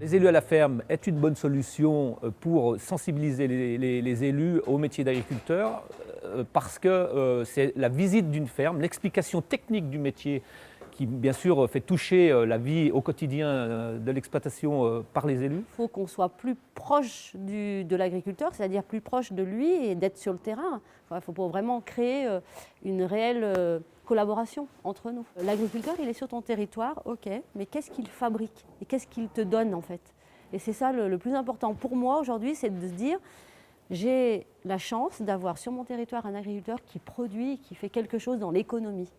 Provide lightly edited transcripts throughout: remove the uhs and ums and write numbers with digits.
Les élus à la ferme est une bonne solution pour sensibiliser les élus au métier d'agriculteur parce que c'est la visite d'une ferme, l'explication technique du métier qui bien sûr fait toucher la vie au quotidien de l'exploitation par les élus. Il faut qu'on soit plus proche de l'agriculteur, c'est-à-dire plus proche de lui et d'être sur le terrain. Il faut vraiment créer une réelle collaboration entre nous. L'agriculteur, il est sur ton territoire, ok, mais qu'est-ce qu'il fabrique et qu'est-ce qu'il te donne en fait? Et c'est ça le plus important pour moi aujourd'hui, c'est de se dire j'ai la chance d'avoir sur mon territoire un agriculteur qui produit, qui fait quelque chose dans l'économie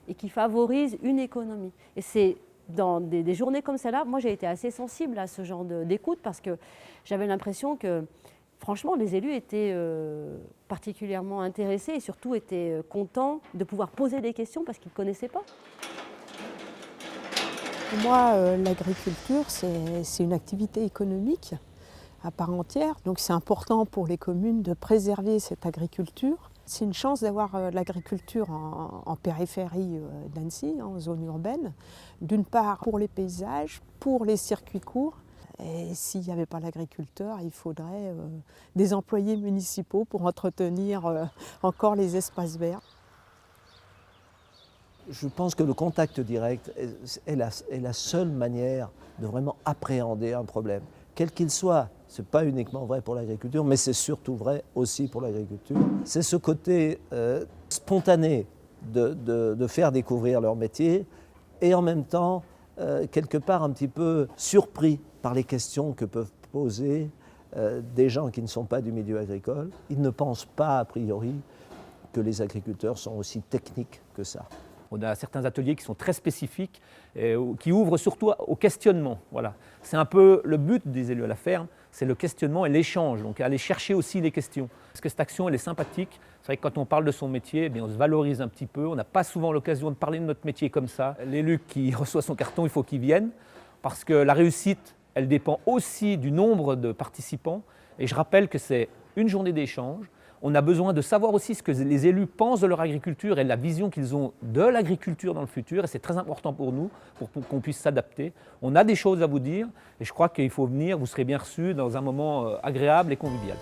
et qui favorise une économie. Et c'est dans des journées comme celle-là, moi j'ai été assez sensible à ce genre d'écoute parce que j'avais l'impression que franchement les élus étaient particulièrement intéressés et surtout étaient contents de pouvoir poser des questions parce qu'ils ne connaissaient pas. Pour moi, l'agriculture, c'est une activité économique à part entière. Donc c'est important pour les communes de préserver cette agriculture. C'est une chance d'avoir l'agriculture en périphérie d'Annecy, en zone urbaine. D'une part pour les paysages, pour les circuits courts. Et s'il n'y avait pas l'agriculteur, il faudrait des employés municipaux pour entretenir encore les espaces verts. Je pense que le contact direct est la seule manière de vraiment appréhender un problème, quel qu'il soit. Ce n'est pas uniquement vrai pour l'agriculture, mais c'est surtout vrai aussi pour l'agriculture. C'est ce côté spontané de faire découvrir leur métier et en même temps, quelque part un petit peu surpris par les questions que peuvent poser des gens qui ne sont pas du milieu agricole. Ils ne pensent pas a priori que les agriculteurs sont aussi techniques que ça. On a certains ateliers qui sont très spécifiques, qui ouvrent surtout au questionnement. Voilà. C'est un peu le but des élus à la ferme, c'est le questionnement et l'échange, donc aller chercher aussi les questions. Parce que cette action, elle est sympathique. C'est vrai que quand on parle de son métier, on se valorise un petit peu. On n'a pas souvent l'occasion de parler de notre métier comme ça. L'élu qui reçoit son carton, il faut qu'il vienne, parce que la réussite, elle dépend aussi du nombre de participants. Et je rappelle que c'est une journée d'échange. On a besoin de savoir aussi ce que les élus pensent de leur agriculture et la vision qu'ils ont de l'agriculture dans le futur. Et c'est très important pour nous, pour qu'on puisse s'adapter. On a des choses à vous dire et je crois qu'il faut venir, vous serez bien reçus dans un moment agréable et convivial.